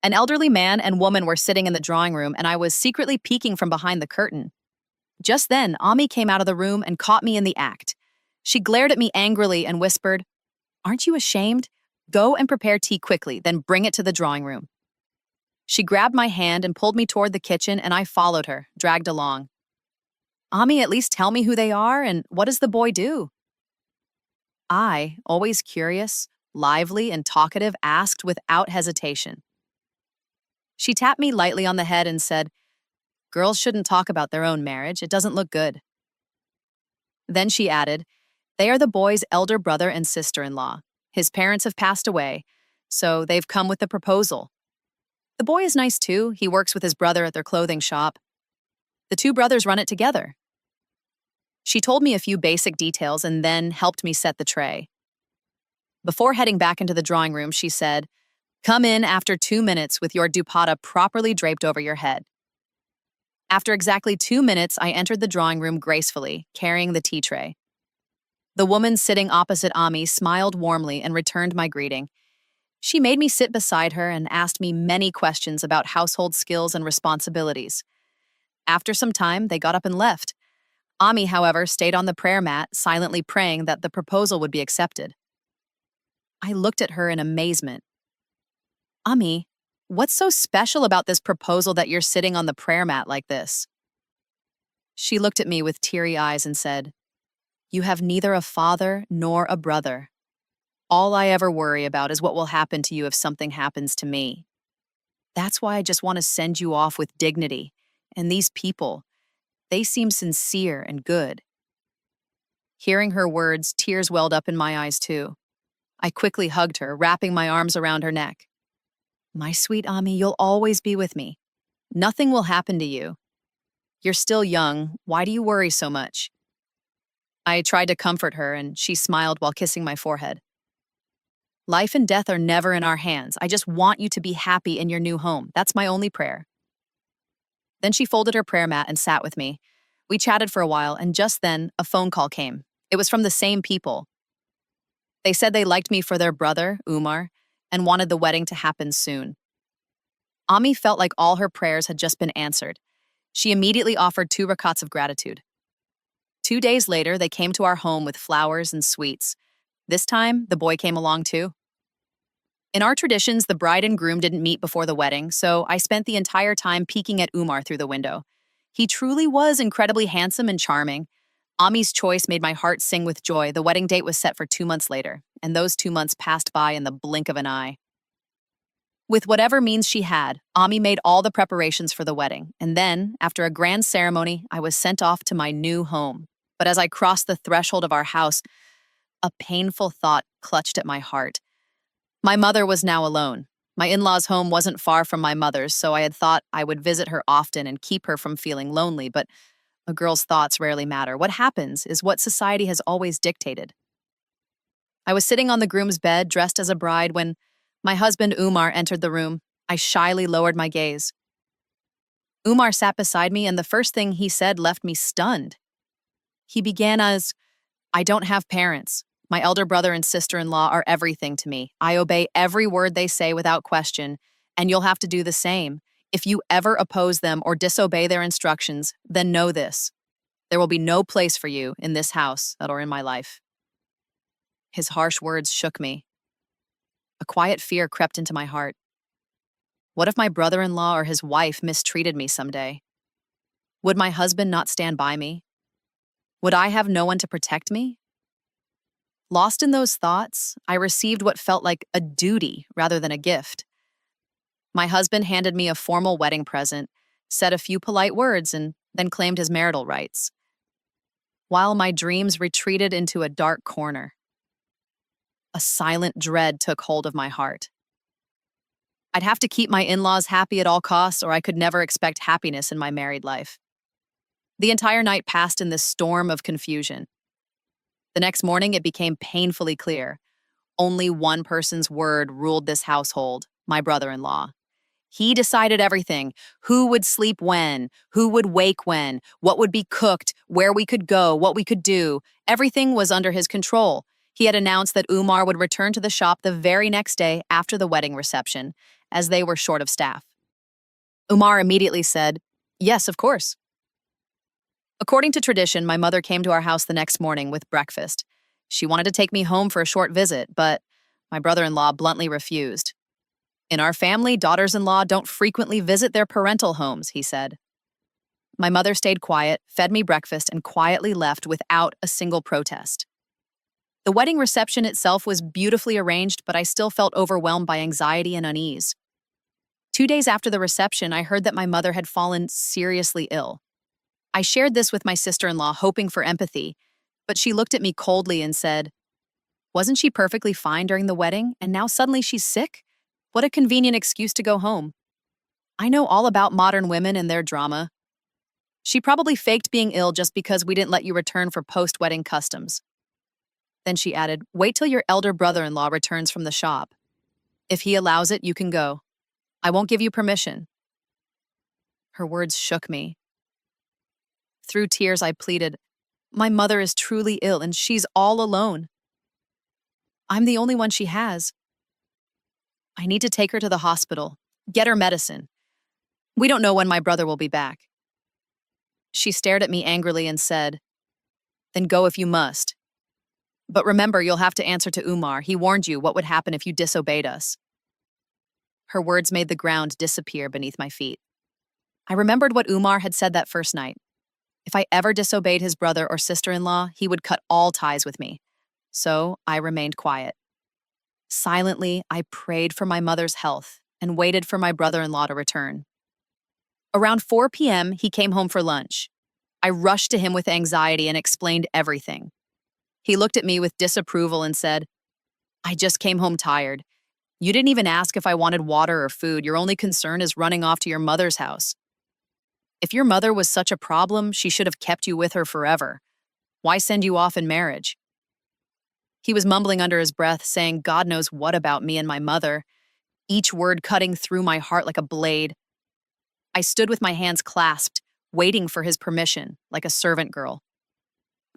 An elderly man and woman were sitting in the drawing room, and I was secretly peeking from behind the curtain. Just then, Ami came out of the room and caught me in the act. She glared at me angrily and whispered, "Aren't you ashamed? Go and prepare tea quickly, then bring it to the drawing room." She grabbed my hand and pulled me toward the kitchen, and I followed her, dragged along. "Ami, at least tell me who they are, and what does the boy do?" I, always curious, lively, and talkative, asked without hesitation. She tapped me lightly on the head and said, "Girls shouldn't talk about their own marriage. It doesn't look good." Then she added, "They are the boy's elder brother and sister-in-law. His parents have passed away, so they've come with a proposal. The boy is nice too. He works with his brother at their clothing shop. The two brothers run it together." She told me a few basic details and then helped me set the tray. Before heading back into the drawing room, she said, "Come in after 2 minutes with your dupatta properly draped over your head." After exactly 2 minutes, I entered the drawing room gracefully, carrying the tea tray. The woman sitting opposite Ami smiled warmly and returned my greeting. She made me sit beside her and asked me many questions about household skills and responsibilities. After some time, they got up and left. Ami, however, stayed on the prayer mat, silently praying that the proposal would be accepted. I looked at her in amazement. "Ami, what's so special about this proposal that you're sitting on the prayer mat like this?" She looked at me with teary eyes and said, "You have neither a father nor a brother. All I ever worry about is what will happen to you if something happens to me. That's why I just want to send you off with dignity. And these people, they seem sincere and good." Hearing her words, tears welled up in my eyes too. I quickly hugged her, wrapping my arms around her neck. "My sweet Ami, you'll always be with me. Nothing will happen to you. You're still young. Why do you worry so much?" I tried to comfort her, and she smiled while kissing my forehead. "Life and death are never in our hands. I just want you to be happy in your new home. That's my only prayer." Then she folded her prayer mat and sat with me. We chatted for a while, and just then, a phone call came. It was from the same people. They said they liked me for their brother, Umar, and wanted the wedding to happen soon. Ami felt like all her prayers had just been answered. She immediately offered 2 rakats of gratitude. 2 days later, they came to our home with flowers and sweets. This time, the boy came along too. In our traditions, the bride and groom didn't meet before the wedding, so I spent the entire time peeking at Umar through the window. He truly was incredibly handsome and charming. Ami's choice made my heart sing with joy. The wedding date was set for 2 months later, and those 2 months passed by in the blink of an eye. With whatever means she had, Ami made all the preparations for the wedding, and then, after a grand ceremony, I was sent off to my new home. But as I crossed the threshold of our house, a painful thought clutched at my heart. My mother was now alone. My in-laws' home wasn't far from my mother's, so I had thought I would visit her often and keep her from feeling lonely, but a girl's thoughts rarely matter. What happens is what society has always dictated. I was sitting on the groom's bed, dressed as a bride, when my husband Umar entered the room. I shyly lowered my gaze. Umar sat beside me, and the first thing he said left me stunned. He began as, "I don't have parents. My elder brother and sister-in-law are everything to me. I obey every word they say without question, and you'll have to do the same. If you ever oppose them or disobey their instructions, then know this. There will be no place for you in this house or in my life." His harsh words shook me. A quiet fear crept into my heart. What if my brother-in-law or his wife mistreated me someday? Would my husband not stand by me? Would I have no one to protect me? Lost in those thoughts, I received what felt like a duty rather than a gift. My husband handed me a formal wedding present, said a few polite words, and then claimed his marital rights, while my dreams retreated into a dark corner. A silent dread took hold of my heart. I'd have to keep my in-laws happy at all costs, or I could never expect happiness in my married life. The entire night passed in this storm of confusion. The next morning, it became painfully clear. Only one person's word ruled this household, my brother-in-law. He decided everything: who would sleep when, who would wake when, what would be cooked, where we could go, what we could do. Everything was under his control. He had announced that Umar would return to the shop the very next day after the wedding reception, as they were short of staff. Umar immediately said, "Yes, of course." According to tradition, my mother came to our house the next morning with breakfast. She wanted to take me home for a short visit, but my brother-in-law bluntly refused. "In our family, daughters-in-law don't frequently visit their parental homes," he said. My mother stayed quiet, fed me breakfast, and quietly left without a single protest. The wedding reception itself was beautifully arranged, but I still felt overwhelmed by anxiety and unease. 2 days after the reception, I heard that my mother had fallen seriously ill. I shared this with my sister-in-law, hoping for empathy, but she looked at me coldly and said, "Wasn't she perfectly fine during the wedding, and now suddenly she's sick? What a convenient excuse to go home. I know all about modern women and their drama. She probably faked being ill just because we didn't let you return for post-wedding customs." Then she added, "Wait till your elder brother-in-law returns from the shop. If he allows it, you can go. I won't give you permission." Her words shook me. Through tears, I pleaded, "My mother is truly ill and she's all alone. I'm the only one she has. I need to take her to the hospital, get her medicine. We don't know when my brother will be back." She stared at me angrily and said, "Then go if you must. But remember, you'll have to answer to Umar. He warned you what would happen if you disobeyed us." Her words made the ground disappear beneath my feet. I remembered what Umar had said that first night. If I ever disobeyed his brother or sister-in-law, he would cut all ties with me. So I remained quiet. Silently, I prayed for my mother's health and waited for my brother-in-law to return. Around 4 p.m., he came home for lunch. I rushed to him with anxiety and explained everything. He looked at me with disapproval and said, "I just came home tired. You didn't even ask if I wanted water or food. Your only concern is running off to your mother's house. If your mother was such a problem, she should have kept you with her forever. Why send you off in marriage?" He was mumbling under his breath, saying God knows what about me and my mother, each word cutting through my heart like a blade. I stood with my hands clasped, waiting for his permission, like a servant girl.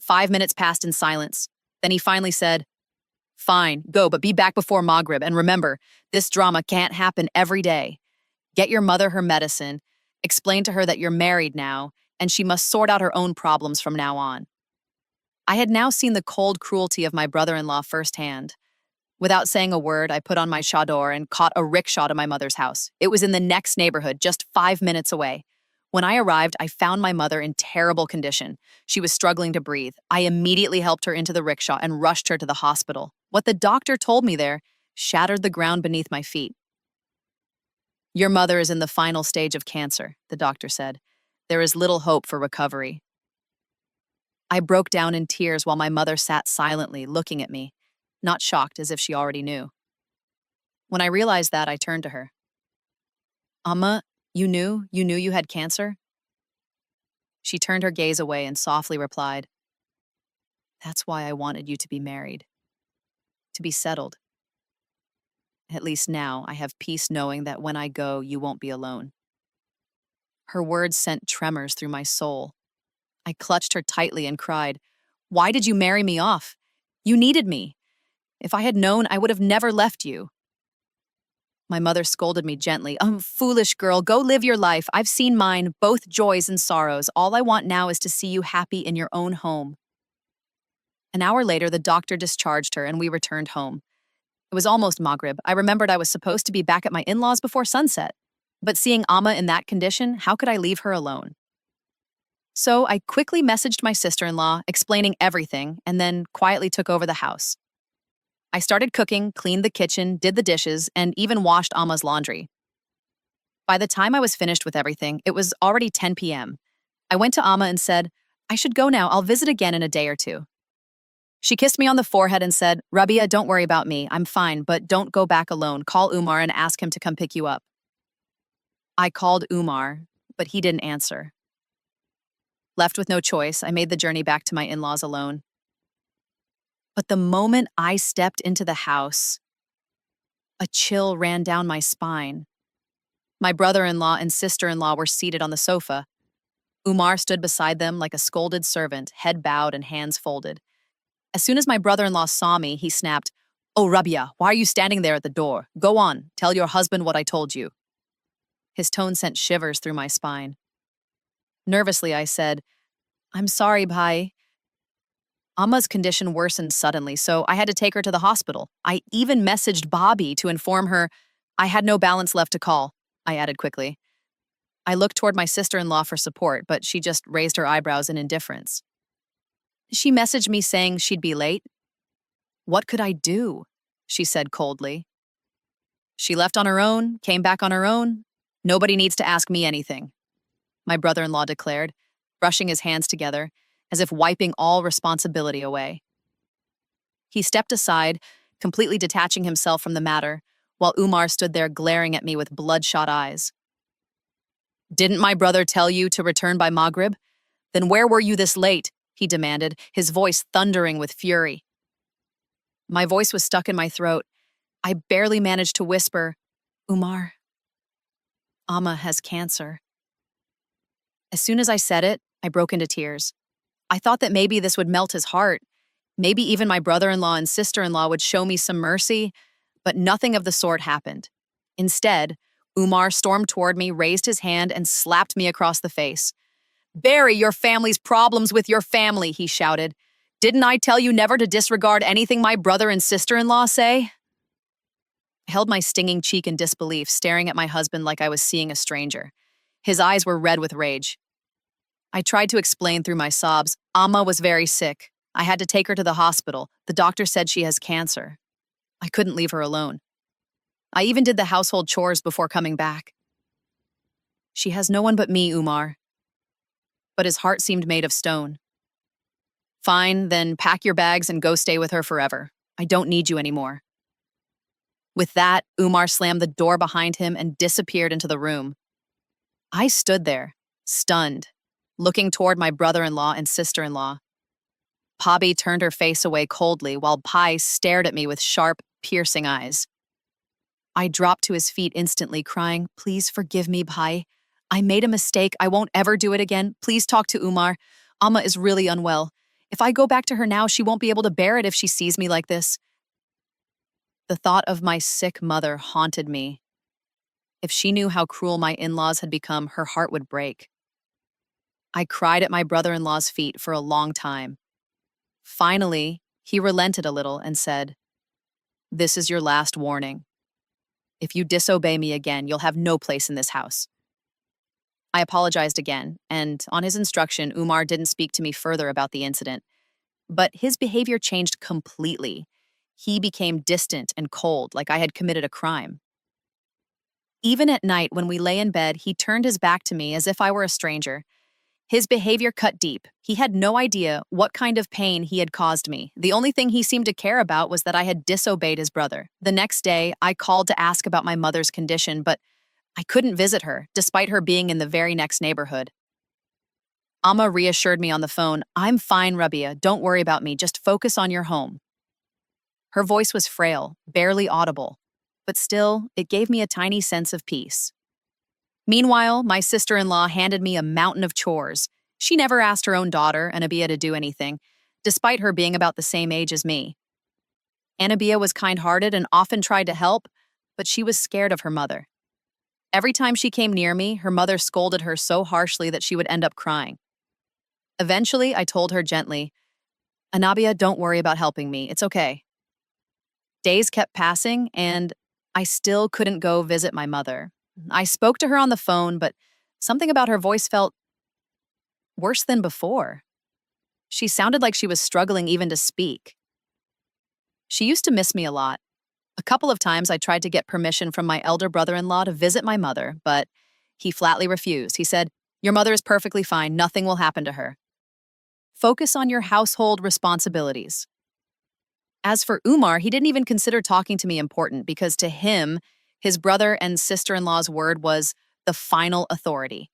5 minutes passed in silence. Then he finally said, "Fine, go, but be back before Maghrib, and remember, this drama can't happen every day. Get your mother her medicine, explain to her that you're married now, and she must sort out her own problems from now on." I had now seen the cold cruelty of my brother-in-law firsthand. Without saying a word, I put on my chador and caught a rickshaw to my mother's house. It was in the next neighborhood, just 5 minutes away. When I arrived, I found my mother in terrible condition. She was struggling to breathe. I immediately helped her into the rickshaw and rushed her to the hospital. What the doctor told me there shattered the ground beneath my feet. "Your mother is in the final stage of cancer," the doctor said. "There is little hope for recovery." I broke down in tears while my mother sat silently, looking at me, not shocked as if she already knew. When I realized that, I turned to her. "Amma, you knew you had cancer?" She turned her gaze away and softly replied, "That's why I wanted you to be married, to be settled. At least now I have peace knowing that when I go, you won't be alone." Her words sent tremors through my soul. I clutched her tightly and cried, "Why did you marry me off? You needed me. If I had known, I would have never left you." My mother scolded me gently. Foolish girl, go live your life. I've seen mine, both joys and sorrows. All I want now is to see you happy in your own home." An hour later, the doctor discharged her and we returned home. It was almost Maghrib. I remembered I was supposed to be back at my in-laws before sunset. But seeing Amma in that condition, how could I leave her alone? So I quickly messaged my sister-in-law, explaining everything, and then quietly took over the house. I started cooking, cleaned the kitchen, did the dishes, and even washed Amma's laundry. By the time I was finished with everything, it was already 10 p.m. I went to Amma and said, "I should go now. I'll visit again in a day or two." She kissed me on the forehead and said, "Rabia, don't worry about me. I'm fine, but don't go back alone. Call Umar and ask him to come pick you up." I called Umar, but he didn't answer. Left with no choice, I made the journey back to my in-laws alone. But the moment I stepped into the house, a chill ran down my spine. My brother-in-law and sister-in-law were seated on the sofa. Umar stood beside them like a scolded servant, head bowed and hands folded. As soon as my brother-in-law saw me, he snapped, "Oh, Rabia, why are you standing there at the door? Go on, tell your husband what I told you." His tone sent shivers through my spine. Nervously, I said, "I'm sorry, Bhai. Amma's condition worsened suddenly, so I had to take her to the hospital. I even messaged Bobby to inform her I had no balance left to call," I added quickly. I looked toward my sister-in-law for support, but she just raised her eyebrows in indifference. She messaged me saying she'd be late. "What could I do?" she said coldly. "She left on her own, came back on her own. Nobody needs to ask me anything," my brother-in-law declared, brushing his hands together, as if wiping all responsibility away. He stepped aside, completely detaching himself from the matter, while Umar stood there glaring at me with bloodshot eyes. "Didn't my brother tell you to return by Maghrib? Then where were you this late?" he demanded, his voice thundering with fury. My voice was stuck in my throat. I barely managed to whisper, "Umar, Amma has cancer." As soon as I said it, I broke into tears. I thought that maybe this would melt his heart. Maybe even my brother-in-law and sister-in-law would show me some mercy, but nothing of the sort happened. Instead, Umar stormed toward me, raised his hand, and slapped me across the face. "Bury your family's problems with your family," he shouted. "Didn't I tell you never to disregard anything my brother and sister-in-law say?" I held my stinging cheek in disbelief, staring at my husband like I was seeing a stranger. His eyes were red with rage. I tried to explain through my sobs. Amma was very sick. I had to take her to the hospital. The doctor said she has cancer. I couldn't leave her alone. I even did the household chores before coming back. "She has no one but me, Umar." But his heart seemed made of stone. "Fine, then pack your bags and go stay with her forever. I don't need you anymore." With that, Umar slammed the door behind him and disappeared into the room. I stood there, stunned, looking toward my brother-in-law and sister-in-law. Pabi turned her face away coldly while Pai stared at me with sharp, piercing eyes. I dropped to his feet instantly, crying, "Please forgive me, Pai. I made a mistake. I won't ever do it again. Please talk to Umar. Amma is really unwell. If I go back to her now, she won't be able to bear it if she sees me like this." The thought of my sick mother haunted me. If she knew how cruel my in-laws had become, her heart would break. I cried at my brother-in-law's feet for a long time. Finally, he relented a little and said, "This is your last warning. If you disobey me again, you'll have no place in this house." I apologized again, and on his instruction, Umar didn't speak to me further about the incident. But his behavior changed completely. He became distant and cold, like I had committed a crime. Even at night, when we lay in bed, he turned his back to me as if I were a stranger. His behavior cut deep. He had no idea what kind of pain he had caused me. The only thing he seemed to care about was that I had disobeyed his brother. The next day, I called to ask about my mother's condition, but I couldn't visit her, despite her being in the very next neighborhood. Amma reassured me on the phone, "I'm fine, Rabia. Don't worry about me. Just focus on your home." Her voice was frail, barely audible, but still, it gave me a tiny sense of peace. Meanwhile, my sister-in-law handed me a mountain of chores. She never asked her own daughter, Anabia, to do anything, despite her being about the same age as me. Anabia was kind-hearted and often tried to help, but she was scared of her mother. Every time she came near me, her mother scolded her so harshly that she would end up crying. Eventually, I told her gently, "Anabia, don't worry about helping me. It's okay." Days kept passing, and I still couldn't go visit my mother. I spoke to her on the phone, but something about her voice felt worse than before. She sounded like she was struggling even to speak. She used to miss me a lot. A couple of times I tried to get permission from my elder brother-in-law to visit my mother, but he flatly refused. He said, "Your mother is perfectly fine. Nothing will happen to her. Focus on your household responsibilities." As for Umar, he didn't even consider talking to me important because to him, his brother and sister-in-law's word was the final authority.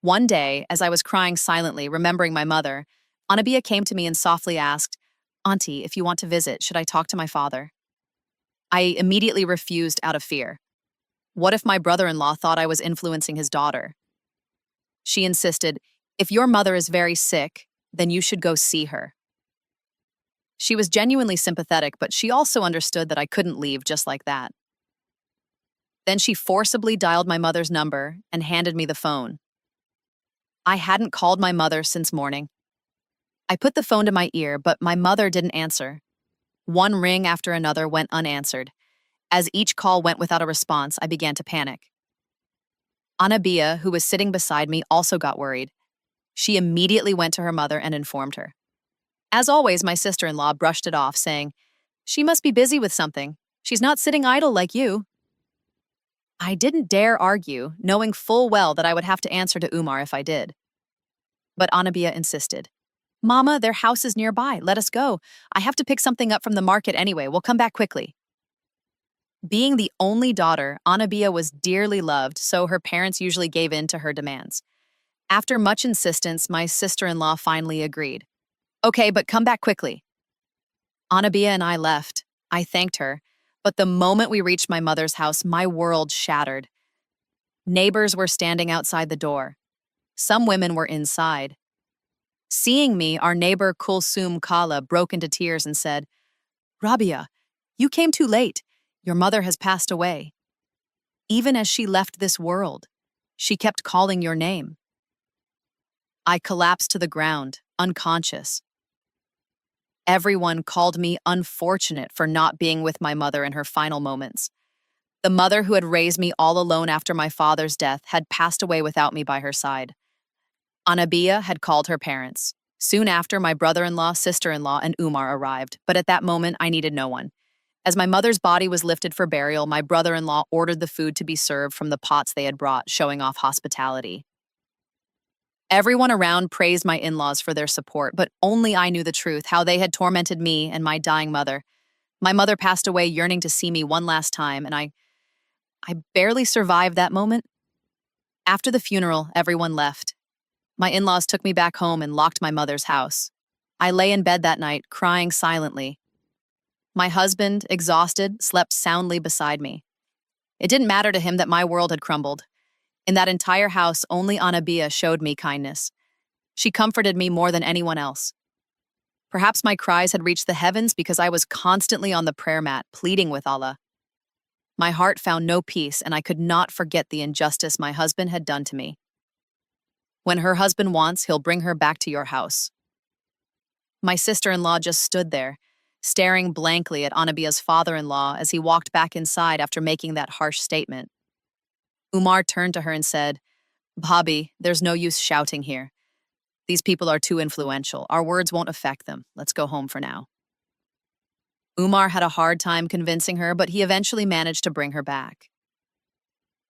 One day, as I was crying silently, remembering my mother, Anabia came to me and softly asked, "Auntie, if you want to visit, should I talk to my father?" I immediately refused out of fear. What if my brother-in-law thought I was influencing his daughter? She insisted, "If your mother is very sick, then you should go see her." She was genuinely sympathetic, but she also understood that I couldn't leave just like that. Then she forcibly dialed my mother's number and handed me the phone. I hadn't called my mother since morning. I put the phone to my ear, but my mother didn't answer. One ring after another went unanswered. As each call went without a response, I began to panic. Anabia, who was sitting beside me, also got worried. She immediately went to her mother and informed her. As always, my sister-in-law brushed it off, saying, "She must be busy with something. She's not sitting idle like you." I didn't dare argue, knowing full well that I would have to answer to Umar if I did. But Anabia insisted. "Mama, their house is nearby. Let us go. I have to pick something up from the market anyway. We'll come back quickly." Being the only daughter, Anabia was dearly loved, so her parents usually gave in to her demands. After much insistence, my sister-in-law finally agreed. "Okay, but come back quickly." Anabia and I left. I thanked her, but the moment we reached my mother's house, my world shattered. Neighbors were standing outside the door. Some women were inside. Seeing me, our neighbor Kulsum Kala broke into tears and said, "Rabia, you came too late. Your mother has passed away. Even as she left this world, she kept calling your name." I collapsed to the ground, unconscious. Everyone called me unfortunate for not being with my mother in her final moments. The mother who had raised me all alone after my father's death had passed away without me by her side. Anabia had called her parents. Soon after, my brother-in-law, sister-in-law, and Umar arrived, but at that moment, I needed no one. As my mother's body was lifted for burial, my brother-in-law ordered the food to be served from the pots they had brought, showing off hospitality. Everyone around praised my in-laws for their support, but only I knew the truth, how they had tormented me and my dying mother. My mother passed away yearning to see me one last time, and I barely survived that moment. After the funeral, everyone left. My in-laws took me back home and locked my mother's house. I lay in bed that night, crying silently. My husband, exhausted, slept soundly beside me. It didn't matter to him that my world had crumbled. In that entire house, only Anabia showed me kindness. She comforted me more than anyone else. Perhaps my cries had reached the heavens because I was constantly on the prayer mat, pleading with Allah. My heart found no peace, and I could not forget the injustice my husband had done to me. When her husband wants, he'll bring her back to your house. My sister-in-law just stood there, staring blankly at Anabia's father-in-law as he walked back inside after making that harsh statement. Umar turned to her and said, "Bhabhi, there's no use shouting here. These people are too influential. Our words won't affect them. Let's go home for now." Umar had a hard time convincing her, but he eventually managed to bring her back.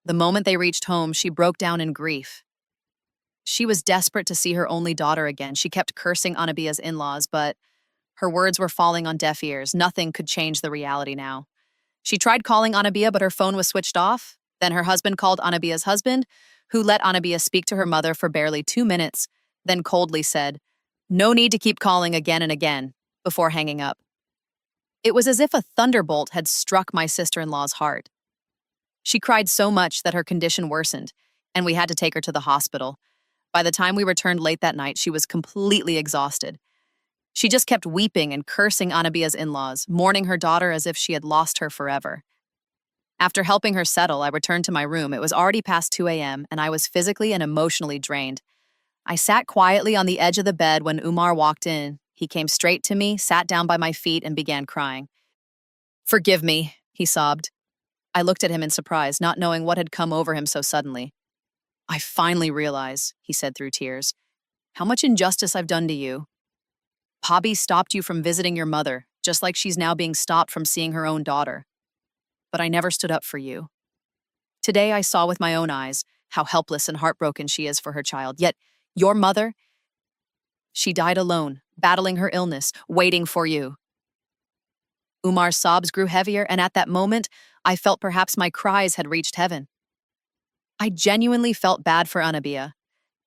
The moment they reached home, she broke down in grief. She was desperate to see her only daughter again. She kept cursing Anabia's in-laws, but her words were falling on deaf ears. Nothing could change the reality now. She tried calling Anabia, but her phone was switched off. Then her husband called Anabia's husband, who let Anabia speak to her mother for barely 2 minutes, then coldly said, "No need to keep calling again and again," before hanging up. It was as if a thunderbolt had struck my sister-in-law's heart. She cried so much that her condition worsened, and we had to take her to the hospital. By the time we returned late that night, she was completely exhausted. She just kept weeping and cursing Anabia's in-laws, mourning her daughter as if she had lost her forever. After helping her settle, I returned to my room. It was already past 2 a.m., and I was physically and emotionally drained. I sat quietly on the edge of the bed when Umar walked in. He came straight to me, sat down by my feet, and began crying. "Forgive me," he sobbed. I looked at him in surprise, not knowing what had come over him so suddenly. "I finally realize," he said through tears, "how much injustice I've done to you. Bhabhi stopped you from visiting your mother, just like she's now being stopped from seeing her own daughter. But I never stood up for you. Today I saw with my own eyes how helpless and heartbroken she is for her child. Yet, your mother, she died alone, battling her illness, waiting for you." Umar's sobs grew heavier, and at that moment, I felt perhaps my cries had reached heaven. I genuinely felt bad for Anabia.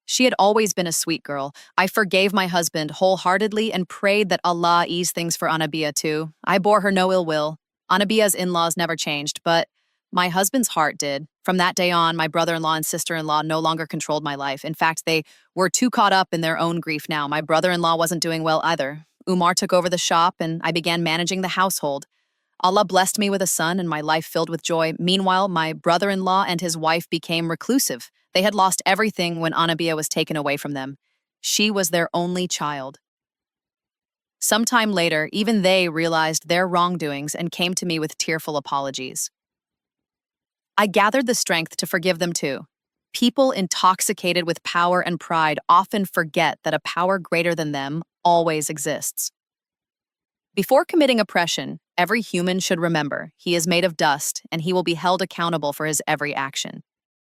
She had always been a sweet girl. I forgave my husband wholeheartedly and prayed that Allah ease things for Anabia too. I bore her no ill will. Anabia's in-laws never changed, but my husband's heart did. From that day on, my brother-in-law and sister-in-law no longer controlled my life. In fact, they were too caught up in their own grief now. My brother-in-law wasn't doing well either. Umar took over the shop and I began managing the household. Allah blessed me with a son and my life filled with joy. Meanwhile, my brother-in-law and his wife became reclusive. They had lost everything when Anabia was taken away from them. She was their only child. Sometime later, even they realized their wrongdoings and came to me with tearful apologies. I gathered the strength to forgive them too. People intoxicated with power and pride often forget that a power greater than them always exists. Before committing oppression, every human should remember he is made of dust and he will be held accountable for his every action.